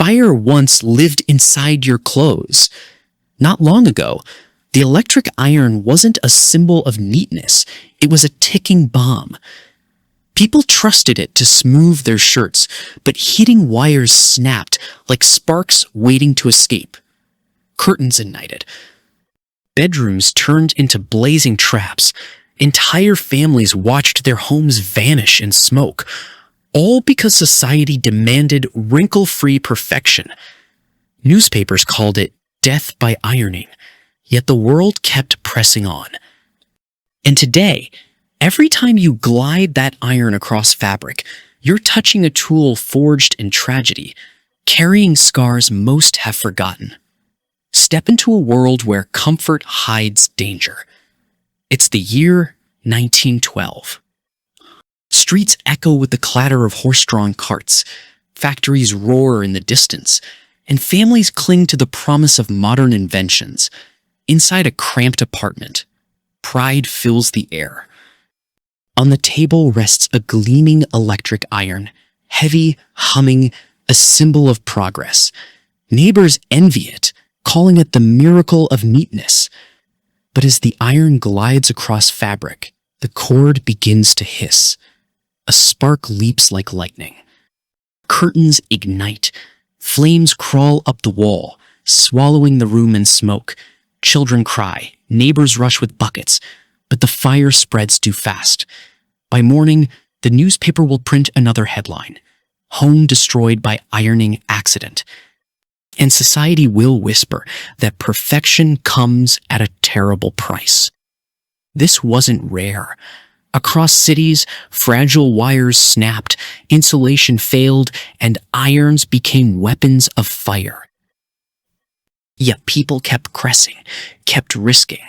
Fire once lived inside your clothes. Not long ago, the electric iron wasn't a symbol of neatness, it was a ticking bomb. People trusted it to smooth their shirts, but heating wires snapped like sparks waiting to escape. Curtains ignited. Bedrooms turned into blazing traps. Entire families watched their homes vanish in smoke, all because society demanded wrinkle-free perfection. Newspapers called it death by ironing, yet the world kept pressing on. And today, every time you glide that iron across fabric, you're touching a tool forged in tragedy, carrying scars most have forgotten. Step into a world where comfort hides danger. It's the year 1912. Streets echo with the clatter of horse-drawn carts, factories roar in the distance, and families cling to the promise of modern inventions. Inside a cramped apartment, pride fills the air. On the table rests a gleaming electric iron, heavy, humming, a symbol of progress. Neighbors envy it, calling it the miracle of neatness. But as the iron glides across fabric, the cord begins to hiss. A spark leaps like lightning. Curtains ignite. Flames crawl up the wall, swallowing the room in smoke. Children cry. Neighbors rush with buckets. But the fire spreads too fast. By morning, the newspaper will print another headline. Home destroyed by ironing accident. And society will whisper that perfection comes at a terrible price. This wasn't rare. Across cities, fragile wires snapped, insulation failed, and irons became weapons of fire. Yet people kept pressing, kept risking,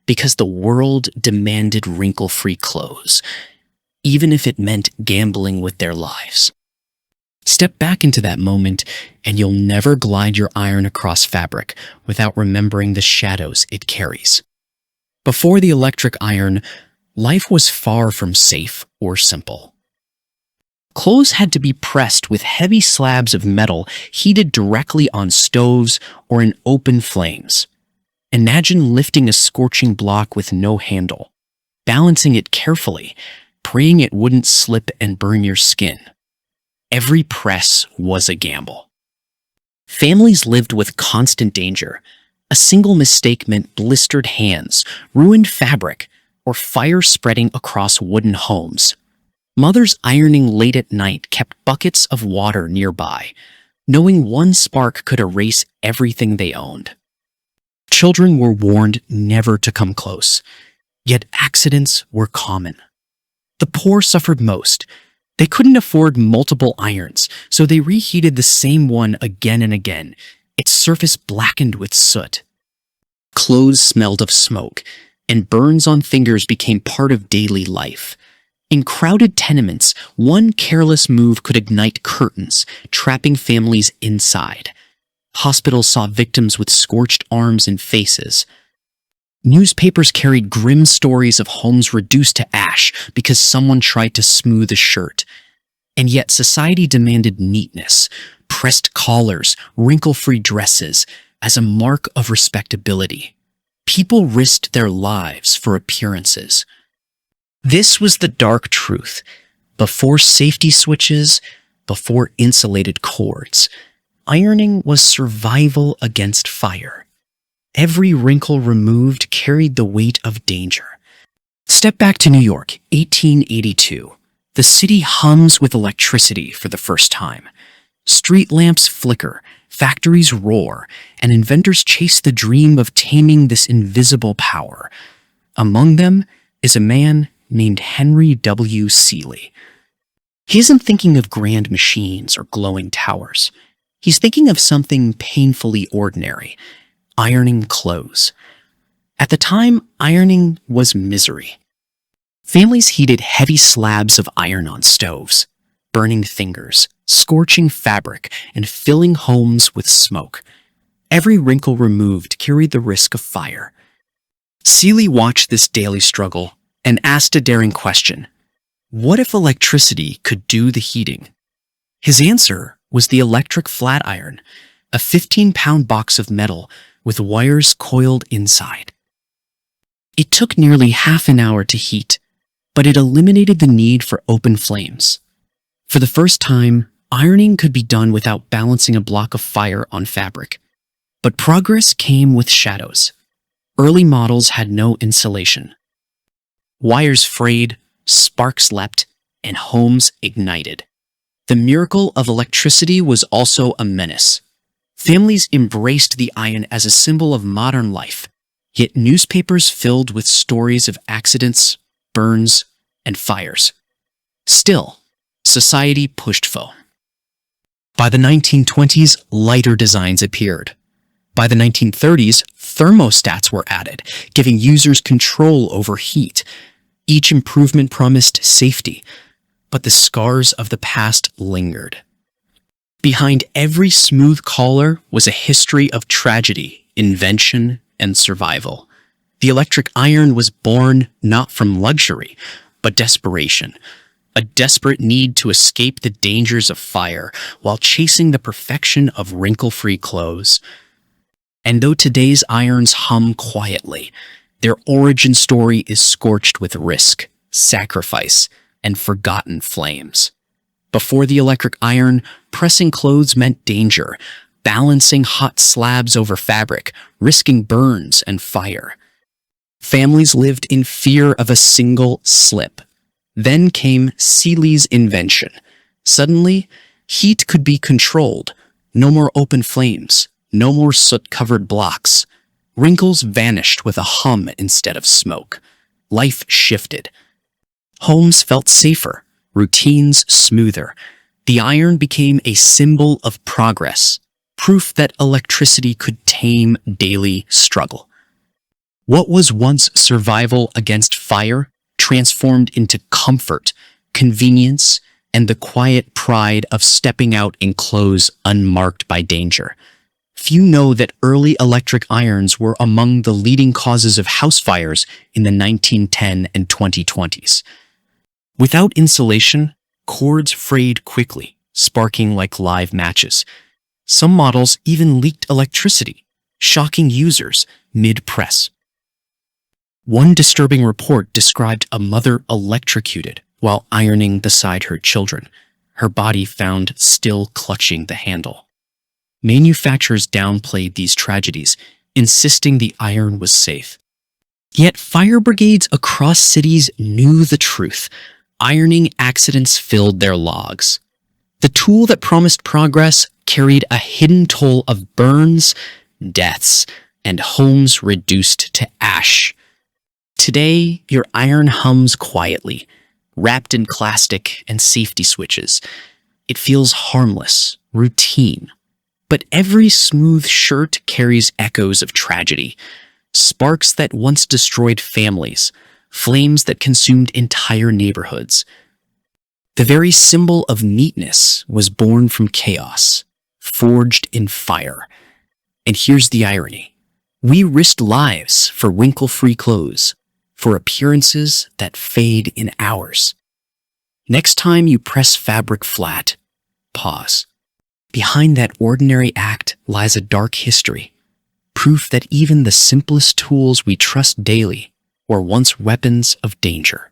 because the world demanded wrinkle-free clothes, even if it meant gambling with their lives. Step back into that moment, and you'll never glide your iron across fabric without remembering the shadows it carries. Before the electric iron, life was far from safe or simple. Clothes had to be pressed with heavy slabs of metal heated directly on stoves or in open flames. Imagine lifting a scorching block with no handle, balancing it carefully, praying it wouldn't slip and burn your skin. Every press was a gamble. Families lived with constant danger. A single mistake meant blistered hands, ruined fabric, or fire spreading across wooden homes. Mothers ironing late at night kept buckets of water nearby, knowing one spark could erase everything they owned. Children were warned never to come close, yet accidents were common. The poor suffered most. They couldn't afford multiple irons, so they reheated the same one again and again, its surface blackened with soot. Clothes smelled of smoke, and burns on fingers became part of daily life. In crowded tenements, one careless move could ignite curtains, trapping families inside. Hospitals saw victims with scorched arms and faces. Newspapers carried grim stories of homes reduced to ash because someone tried to smooth a shirt. And yet society demanded neatness, pressed collars, wrinkle-free dresses, as a mark of respectability. People risked their lives for appearances. This was the dark truth. Before safety switches, before insulated cords, ironing was survival against fire. Every wrinkle removed carried the weight of danger. Step back to New York, 1882. The city hums with electricity for the first time. Street lamps flicker, factories roar, and inventors chase the dream of taming this invisible power. Among them is a man named Henry W. Seeley. He isn't thinking of grand machines or glowing towers. He's thinking of something painfully ordinary: ironing clothes. At the time, ironing was misery. Families heated heavy slabs of iron on stoves, burning fingers, scorching fabric, and filling homes with smoke. Every wrinkle removed carried the risk of fire. Seeley watched this daily struggle and asked a daring question: what if electricity could do the heating? His answer was the electric flat iron, a 15-pound box of metal with wires coiled inside. It took nearly half an hour to heat, but it eliminated the need for open flames. For the first time, ironing could be done without balancing a block of fire on fabric. But progress came with shadows. Early models had no insulation. Wires frayed, sparks leapt, and homes ignited. The miracle of electricity was also a menace. Families embraced the iron as a symbol of modern life, yet newspapers filled with stories of accidents, burns, and fires. Still, society pushed forward. By the 1920s, lighter designs appeared. By the 1930s, thermostats were added, giving users control over heat. Each improvement promised safety, but the scars of the past lingered. Behind every smooth collar was a history of tragedy, invention, and survival. The electric iron was born not from luxury, but desperation. A desperate need to escape the dangers of fire while chasing the perfection of wrinkle-free clothes. And though today's irons hum quietly, their origin story is scorched with risk, sacrifice, and forgotten flames. Before the electric iron, pressing clothes meant danger, balancing hot slabs over fabric, risking burns and fire. Families lived in fear of a single slip. Then came Seeley's invention. Suddenly, heat could be controlled. No more open flames. No more soot-covered blocks. Wrinkles vanished with a hum instead of smoke. Life shifted. Homes felt safer. Routines smoother. The iron became a symbol of progress, proof that electricity could tame daily struggle. What was once survival against fire transformed into comfort, convenience, and the quiet pride of stepping out in clothes unmarked by danger. Few know that early electric irons were among the leading causes of house fires in the 1910 and 2020s. Without insulation, cords frayed quickly, sparking like live matches. Some models even leaked electricity, shocking users mid-press. One disturbing report described a mother electrocuted while ironing beside her children, her body found still clutching the handle. Manufacturers downplayed these tragedies, insisting the iron was safe. Yet fire brigades across cities knew the truth. Ironing accidents filled their logs. The tool that promised progress carried a hidden toll of burns, deaths, and homes reduced to ash. Today, your iron hums quietly, wrapped in plastic and safety switches. It feels harmless, routine. But every smooth shirt carries echoes of tragedy, sparks that once destroyed families, flames that consumed entire neighborhoods. The very symbol of neatness was born from chaos, forged in fire. And here's the irony. We risked lives for wrinkle-free clothes, for appearances that fade in hours. Next time you press fabric flat, pause. Behind that ordinary act lies a dark history, proof that even the simplest tools we trust daily were once weapons of danger.